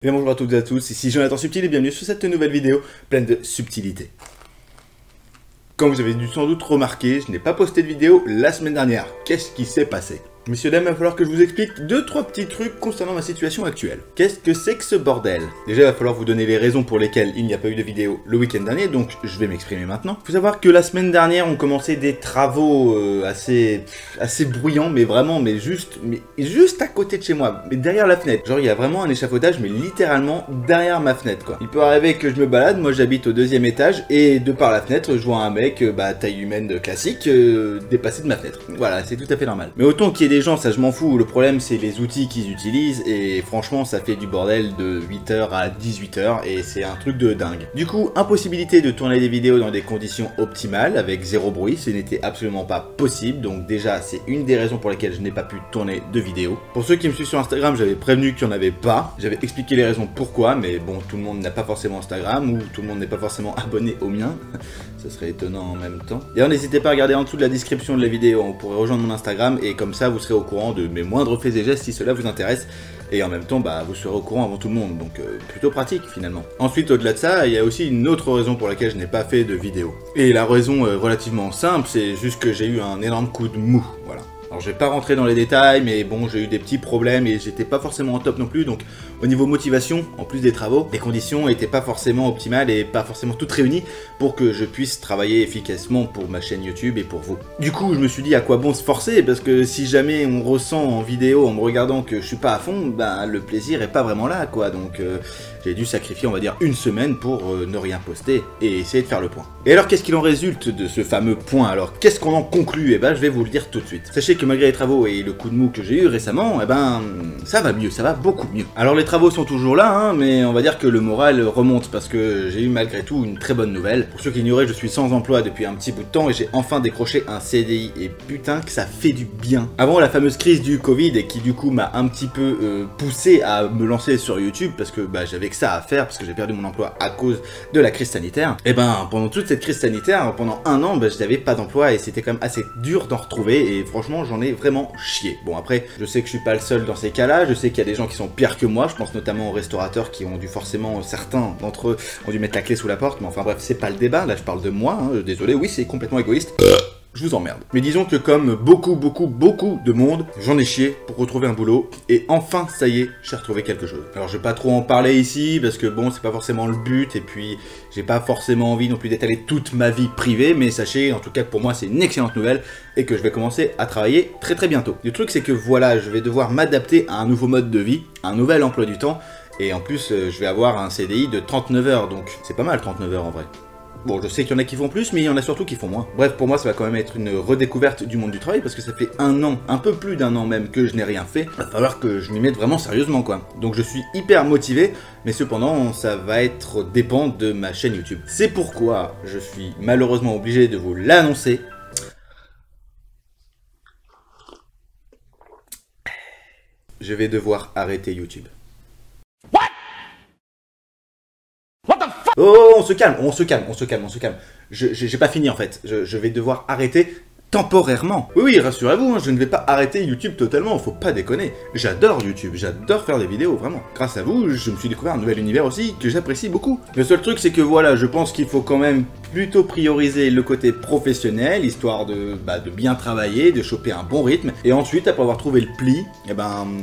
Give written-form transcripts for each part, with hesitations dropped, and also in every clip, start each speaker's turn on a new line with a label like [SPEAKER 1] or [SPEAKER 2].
[SPEAKER 1] Bien bonjour à toutes et à tous, ici Jonathan Subtil et bienvenue sur cette nouvelle vidéo pleine de subtilité. Comme vous avez dû sans doute remarquer, je n'ai pas posté de vidéo la semaine dernière. Qu'est-ce qui s'est passé? Messieurs, dames, il va falloir que je vous explique 2-3 petits trucs concernant ma situation actuelle. Qu'est-ce que c'est que ce bordel? Déjà, il va falloir vous donner les raisons pour lesquelles il n'y a pas eu de vidéo le week-end dernier, donc je vais m'exprimer maintenant. Il faut savoir que la semaine dernière, on commençait des travaux assez bruyants, mais vraiment, juste à côté de chez moi, mais derrière la fenêtre. Genre, il y a vraiment un échafaudage, mais littéralement derrière ma fenêtre, quoi. Il peut arriver que je me balade, moi j'habite au 2e étage, et de par la fenêtre, je vois un mec, taille humaine classique, dépasser de ma fenêtre. Voilà, c'est tout à fait normal. Mais autant qu'il y ait des gens, ça je m'en fous, le problème c'est les outils qu'ils utilisent et franchement ça fait du bordel de 8h à 18h et c'est un truc de dingue. Du coup, impossibilité de tourner des vidéos dans des conditions optimales avec zéro bruit, ce n'était absolument pas possible, donc déjà c'est une des raisons pour lesquelles je n'ai pas pu tourner de vidéos. Pour ceux qui me suivent sur Instagram, j'avais prévenu qu'il n'y en avait pas, j'avais expliqué les raisons pourquoi, mais bon, tout le monde n'a pas forcément Instagram ou tout le monde n'est pas forcément abonné au mien. Ça serait étonnant en même temps. D'ailleurs, n'hésitez pas à regarder en dessous de la description de la vidéo, vous pourrez rejoindre mon Instagram et comme ça vous serez au courant de mes moindres faits et gestes si cela vous intéresse. Et en même temps, vous serez au courant avant tout le monde, donc plutôt pratique finalement. Ensuite, au-delà de ça, il y a aussi une autre raison pour laquelle je n'ai pas fait de vidéo. Et la raison relativement simple, c'est juste que j'ai eu un énorme coup de mou, voilà. Alors je vais pas rentrer dans les détails, mais bon, j'ai eu des petits problèmes et j'étais pas forcément au top non plus, donc au niveau motivation, en plus des travaux, les conditions étaient pas forcément optimales et pas forcément toutes réunies pour que je puisse travailler efficacement pour ma chaîne YouTube et pour vous. Du coup, je me suis dit à quoi bon se forcer, parce que si jamais on ressent en vidéo, en me regardant que je suis pas à fond, le plaisir est pas vraiment là, quoi, donc j'ai dû sacrifier, on va dire, une semaine pour ne rien poster et essayer de faire le point. Et alors, qu'est-ce qu'il en résulte de ce fameux point? Alors, qu'est-ce qu'on en conclut? Je vais vous le dire tout de suite. Sachez que malgré les travaux et le coup de mou que j'ai eu récemment, ça va mieux, ça va beaucoup mieux. Alors, les travaux sont toujours là, mais on va dire que le moral remonte parce que j'ai eu malgré tout une très bonne nouvelle. Pour ceux qui ignoraient, je suis sans emploi depuis un petit bout de temps et j'ai enfin décroché un CDI et putain que ça fait du bien. Avant la fameuse crise du Covid et qui du coup m'a un petit peu poussé à me lancer sur YouTube parce que j'avais que ça à faire parce que j'ai perdu mon emploi à cause de la crise sanitaire. Et pendant toute cette crise sanitaire, pendant un an, je n'avais pas d'emploi et c'était quand même assez dur d'en retrouver et franchement j'en ai vraiment chié. Bon après, je sais que je suis pas le seul dans ces cas-là, je sais qu'il y a des gens qui sont pires que moi, je pense notamment aux restaurateurs qui ont dû forcément, certains d'entre eux ont dû mettre la clé sous la porte, mais enfin bref, c'est pas le débat, là je parle de moi, désolé, oui c'est complètement égoïste. Je vous emmerde. Mais disons que comme beaucoup de monde, j'en ai chié pour retrouver un boulot, et enfin, ça y est, j'ai retrouvé quelque chose. Alors je vais pas trop en parler ici, parce que bon, c'est pas forcément le but, et puis j'ai pas forcément envie non plus d'étaler toute ma vie privée, mais sachez en tout cas que pour moi c'est une excellente nouvelle, et que je vais commencer à travailler très bientôt. Le truc c'est que voilà, je vais devoir m'adapter à un nouveau mode de vie, un nouvel emploi du temps, et en plus je vais avoir un CDI de 39 heures, donc c'est pas mal 39 heures en vrai. Bon, je sais qu'il y en a qui font plus, mais il y en a surtout qui font moins. Bref, pour moi, ça va quand même être une redécouverte du monde du travail, parce que ça fait un an, un peu plus d'un an même, que je n'ai rien fait. Il va falloir que je m'y mette vraiment sérieusement, quoi. Donc je suis hyper motivé, mais cependant, ça va être dépendre de ma chaîne YouTube. C'est pourquoi je suis malheureusement obligé de vous l'annoncer. Je vais devoir arrêter YouTube. Oh, on se calme. J'ai pas fini en fait. Je vais devoir arrêter temporairement. Oui, rassurez-vous, je ne vais pas arrêter YouTube totalement, faut pas déconner. J'adore YouTube, j'adore faire des vidéos, vraiment. Grâce à vous, je me suis découvert un nouvel univers aussi que j'apprécie beaucoup. Le seul truc, c'est que voilà, je pense qu'il faut quand même plutôt prioriser le côté professionnel, histoire de bien travailler, de choper un bon rythme. Et ensuite, après avoir trouvé le pli,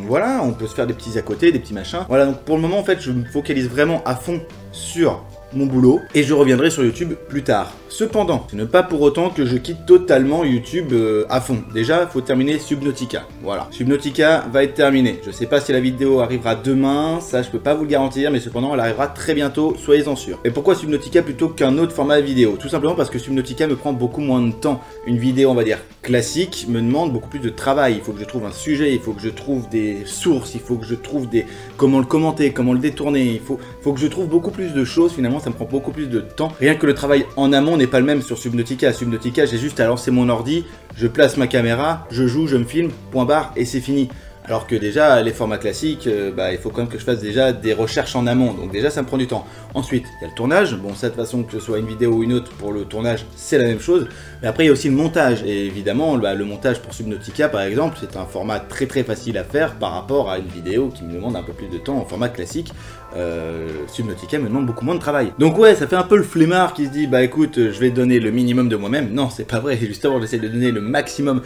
[SPEAKER 1] voilà, on peut se faire des petits à côté, des petits machins. Voilà, donc pour le moment, en fait, je me focalise vraiment à fond sur mon boulot et je reviendrai sur YouTube plus tard. Cependant, ce n'est pas pour autant que je quitte totalement YouTube à fond. Déjà, il faut terminer Subnautica. Voilà, Subnautica va être terminé. Je sais pas si la vidéo arrivera demain, ça je peux pas vous le garantir, mais cependant elle arrivera très bientôt, soyez-en sûrs. Et pourquoi Subnautica plutôt qu'un autre format vidéo? Tout simplement parce que Subnautica me prend beaucoup moins de temps. Une vidéo, on va dire, classique me demande beaucoup plus de travail. Il faut que je trouve un sujet, il faut que je trouve des sources, il faut que je trouve comment le commenter, comment le détourner, il faut que je trouve beaucoup plus de choses. Finalement, ça me prend beaucoup plus de temps. Rien que le travail en amont n'est pas le même sur Subnautica. Subnautica, j'ai juste à lancer mon ordi, je place ma caméra, je joue, je me filme, point barre, et c'est fini. Alors que déjà, les formats classiques, il faut quand même que je fasse déjà des recherches en amont, donc déjà ça me prend du temps. Ensuite, il y a le tournage, bon ça de toute façon que ce soit une vidéo ou une autre, pour le tournage c'est la même chose, mais après il y a aussi le montage, et évidemment le montage pour Subnautica par exemple, c'est un format très facile à faire par rapport à une vidéo qui me demande un peu plus de temps en format classique. Subnautica me demande beaucoup moins de travail. Donc ouais, ça fait un peu le flemmard qui se dit bah écoute, je vais donner le minimum de moi-même. Non, c'est pas vrai, justement j'essaie de donner le maximum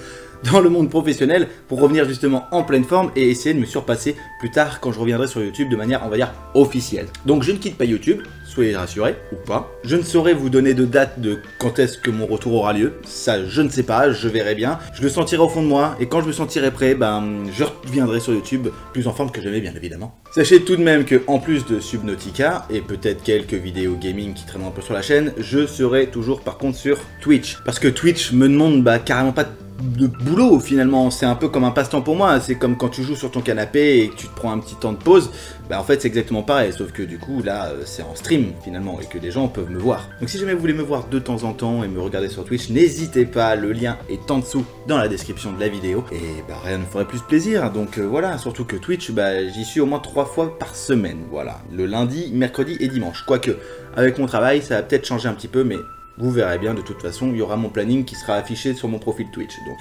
[SPEAKER 1] dans le monde professionnel pour revenir justement en pleine forme et essayer de me surpasser plus tard quand je reviendrai sur YouTube de manière, on va dire, officielle. Donc je ne quitte pas YouTube, soyez rassurés, ou pas. Je ne saurais vous donner de date de quand est-ce que mon retour aura lieu, ça je ne sais pas, je verrai bien. Je le sentirai au fond de moi, et quand je me sentirai prêt, je reviendrai sur YouTube plus en forme que jamais, bien évidemment. Sachez tout de même que, en plus de Subnautica, et peut-être quelques vidéos gaming qui traînent un peu sur la chaîne, je serai toujours par contre sur Twitch. Parce que Twitch me demande carrément pas de boulot finalement, c'est un peu comme un passe-temps pour moi, c'est comme quand tu joues sur ton canapé et que tu te prends un petit temps de pause, en fait c'est exactement pareil, sauf que du coup là c'est en stream finalement et que les gens peuvent me voir. Donc si jamais vous voulez me voir de temps en temps et me regarder sur Twitch, n'hésitez pas, le lien est en dessous dans la description de la vidéo et rien ne me ferait plus plaisir, donc voilà, surtout que Twitch, j'y suis au moins 3 fois par semaine, voilà, le lundi, mercredi et dimanche, quoique avec mon travail ça va peut-être changer un petit peu, mais vous verrez bien, de toute façon, il y aura mon planning qui sera affiché sur mon profil Twitch, donc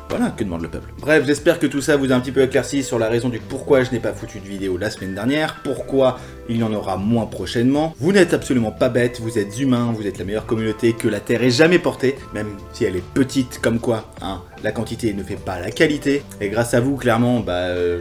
[SPEAKER 1] voilà, que demande le peuple. Bref, j'espère que tout ça vous a un petit peu éclairci sur la raison du pourquoi je n'ai pas foutu de vidéo la semaine dernière, pourquoi il y en aura moins prochainement. Vous n'êtes absolument pas bêtes, vous êtes humains, vous êtes la meilleure communauté que la Terre ait jamais portée, même si elle est petite comme quoi, hein, la quantité ne fait pas la qualité. Et grâce à vous, clairement,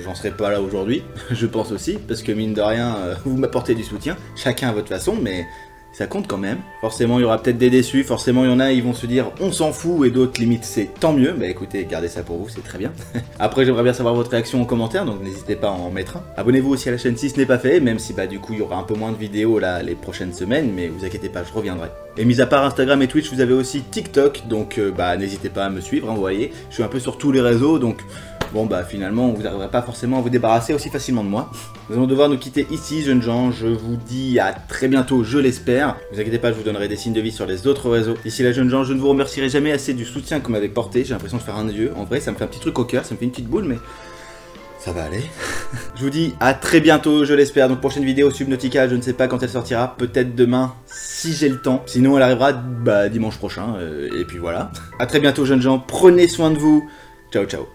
[SPEAKER 1] j'en serais pas là aujourd'hui, je pense aussi, parce que mine de rien, vous m'apportez du soutien, chacun à votre façon, mais ça compte quand même. Forcément, il y aura peut-être des déçus, forcément, il y en a, ils vont se dire on s'en fout, et d'autres, limite, c'est tant mieux. Écoutez, gardez ça pour vous, c'est très bien. Après, j'aimerais bien savoir votre réaction en commentaire, donc n'hésitez pas à en mettre un. Abonnez-vous aussi à la chaîne si ce n'est pas fait, même si, du coup, il y aura un peu moins de vidéos, là, les prochaines semaines, mais vous inquiétez pas, je reviendrai. Et mis à part Instagram et Twitch, vous avez aussi TikTok, donc, n'hésitez pas à me suivre, vous voyez. Je suis un peu sur tous les réseaux, donc bon finalement vous n'arriverez pas forcément à vous débarrasser aussi facilement de moi. Nous allons devoir nous quitter ici, jeunes gens, je vous dis à très bientôt, je l'espère. Ne vous inquiétez pas, je vous donnerai des signes de vie sur les autres réseaux. D'ici là, jeunes gens, je ne vous remercierai jamais assez du soutien que vous m'avez porté, j'ai l'impression de faire un dieu. En vrai, ça me fait un petit truc au cœur, ça me fait une petite boule, mais ça va aller. Je vous dis à très bientôt, je l'espère. Donc prochaine vidéo Subnautica, je ne sais pas quand elle sortira, peut-être demain, si j'ai le temps. Sinon elle arrivera dimanche prochain, et puis voilà. À très bientôt, jeunes gens, prenez soin de vous. Ciao, ciao.